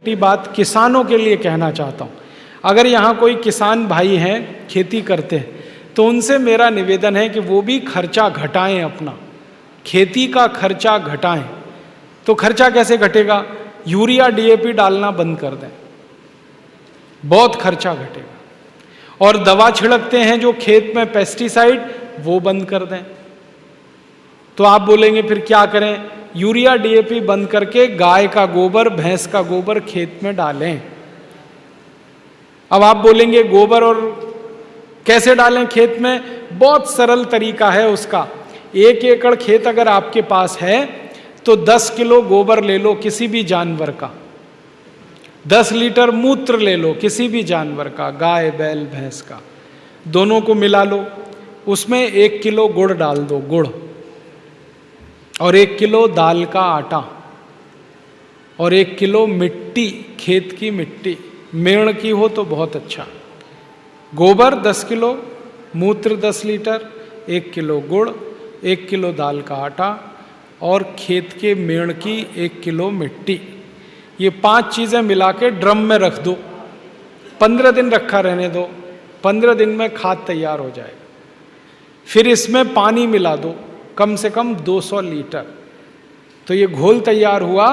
छोटी बात किसानों के लिए कहना चाहता हूँ। अगर यहाँ कोई किसान भाई हैं, खेती करते हैं, तो उनसे मेरा निवेदन है कि वो भी खर्चा घटाएं, अपना खेती का खर्चा घटाएं। तो खर्चा कैसे घटेगा? यूरिया डीएपी डालना बंद कर दें, बहुत खर्चा घटेगा। और दवा छिड़कते हैं जो खेत में पेस्टिसाइड, वो बंद कर दें। तो आप बोलेंगे फिर क्या करें? यूरिया डीएपी बंद करके गाय का गोबर, भैंस का गोबर खेत में डालें। अब आप बोलेंगे गोबर और कैसे डालें खेत में? बहुत सरल तरीका है उसका। 1 एकड़ खेत अगर आपके पास है तो 10 किलो गोबर ले लो किसी भी जानवर का, 10 लीटर मूत्र ले लो किसी भी जानवर का, गाय बैल भैंस का, दोनों को मिला लो। उसमें 1 किलो गुड़ डाल दो, गुड़, और 1 किलो दाल का आटा, और 1 किलो मिट्टी, खेत की मिट्टी, मेड़ की हो तो बहुत अच्छा। गोबर 10 किलो, मूत्र 10 लीटर, 1 किलो गुड़, 1 किलो दाल का आटा और खेत के मेड़ की 1 किलो मिट्टी, ये 5 चीज़ें मिला के ड्रम में रख दो। 15 दिन रखा रहने दो, 15 दिन में खाद तैयार हो जाएगा। फिर इसमें पानी मिला दो, कम से कम 200 लीटर। तो ये घोल तैयार हुआ,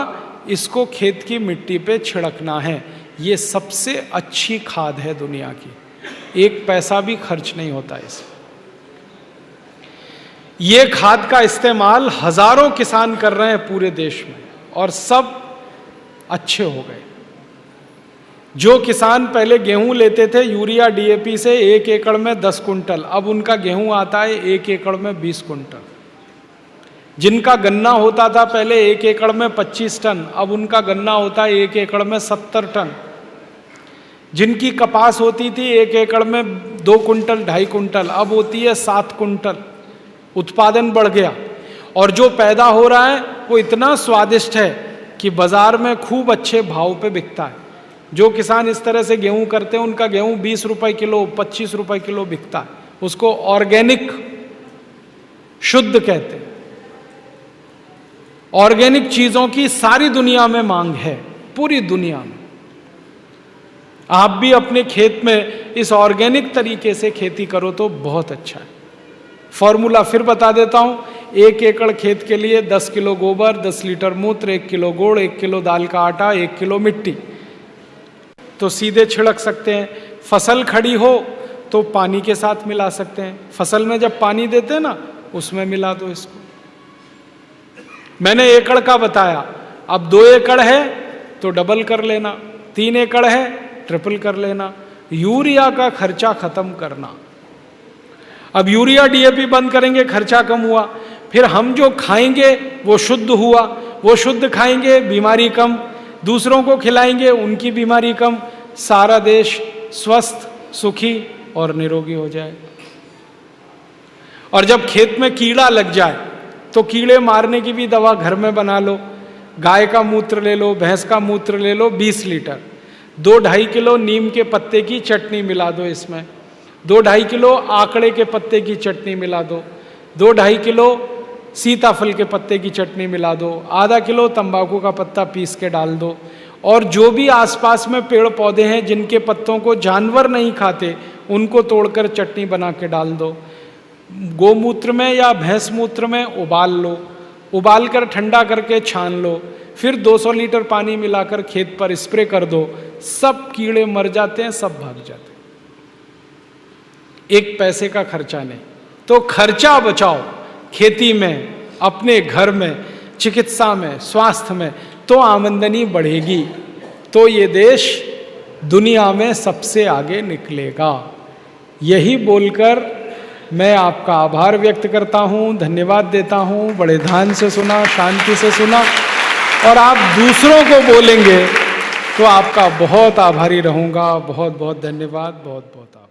इसको खेत की मिट्टी पे छिड़कना है। ये सबसे अच्छी खाद है दुनिया की, 1 पैसा भी खर्च नहीं होता इसमें। ये खाद का इस्तेमाल हजारों किसान कर रहे हैं पूरे देश में और सब अच्छे हो गए। जो किसान पहले गेहूं लेते थे यूरिया डीएपी से 1 एकड़ में 10 कुंटल, अब उनका गेहूं आता है 1 एकड़ में 20 कुंटल। जिनका गन्ना होता था पहले 1 एकड़ में 25 टन, अब उनका गन्ना होता है 1 एकड़ में 70 टन। जिनकी कपास होती थी 1 एकड़ में 2 कुंटल 2.5 कुंटल, अब होती है 7 कुंटल। उत्पादन बढ़ गया और जो पैदा हो रहा है वो इतना स्वादिष्ट है कि बाजार में खूब अच्छे भाव पे बिकता है। जो किसान इस तरह से गेहूं करते हैं उनका गेहूं 20 रुपए किलो, 25 रुपए किलो बिकता है। उसको ऑर्गेनिक, शुद्ध कहते हैं। ऑर्गेनिक चीजों की सारी दुनिया में मांग है, पूरी दुनिया में। आप भी अपने खेत में इस ऑर्गेनिक तरीके से खेती करो तो बहुत अच्छा है। फॉर्मूला फिर बता देता हूं। 1 एकड़ खेत के लिए 10 किलो गोबर, 10 लीटर मूत्र, 1 किलो गुड़, 1 किलो दाल का आटा, 1 किलो मिट्टी। तो सीधे छिड़क सकते हैं। फसल खड़ी हो तो पानी के साथ मिला सकते हैं। फसल में जब पानी देते हैं ना, उसमें मिला दो इसको। मैंने एकड़ का बताया, अब 2 एकड़ है तो डबल कर लेना, 3 एकड़ है ट्रिपल कर लेना। यूरिया का खर्चा खत्म करना। अब यूरिया डीएपी बंद करेंगे, खर्चा कम हुआ। फिर हम जो खाएंगे वो शुद्ध हुआ, वो शुद्ध खाएंगे, बीमारी कम। दूसरों को खिलाएंगे, उनकी बीमारी कम। सारा देश स्वस्थ, सुखी और निरोगी हो जाए। और जब खेत में कीड़ा लग जाए तो कीड़े मारने की भी दवा घर में बना लो। गाय का मूत्र ले लो, भैंस का मूत्र ले लो 20 लीटर, 2-2.5 किलो नीम के पत्ते की चटनी मिला दो इसमें, 2-2.5 किलो आकड़े के पत्ते की चटनी मिला दो, 2-2.5 किलो सीताफल के पत्ते की चटनी मिला दो, आधा किलो तंबाकू का पत्ता पीस के डाल दो। और जो भी आसपास में पेड़ पौधे हैं जिनके पत्तों को जानवर नहीं खाते, उनको तोड़कर चटनी बना के डाल दो। गोमूत्र में या भैंस मूत्र में उबाल लो, उबाल कर ठंडा करके छान लो, फिर 200 लीटर पानी मिलाकर खेत पर स्प्रे कर दो। सब कीड़े मर जाते हैं, सब भाग जाते हैं। 1 पैसे का खर्चा नहीं। तो खर्चा बचाओ खेती में, अपने घर में, चिकित्सा में, स्वास्थ्य में, तो आमदनी बढ़ेगी, तो ये देश दुनिया में सबसे आगे निकलेगा। यही बोलकर मैं आपका आभार व्यक्त करता हूँ, धन्यवाद देता हूँ। बड़े ध्यान से सुना, शांति से सुना, और आप दूसरों को बोलेंगे तो आपका बहुत आभारी रहूँगा। बहुत बहुत धन्यवाद, बहुत बहुत आभार।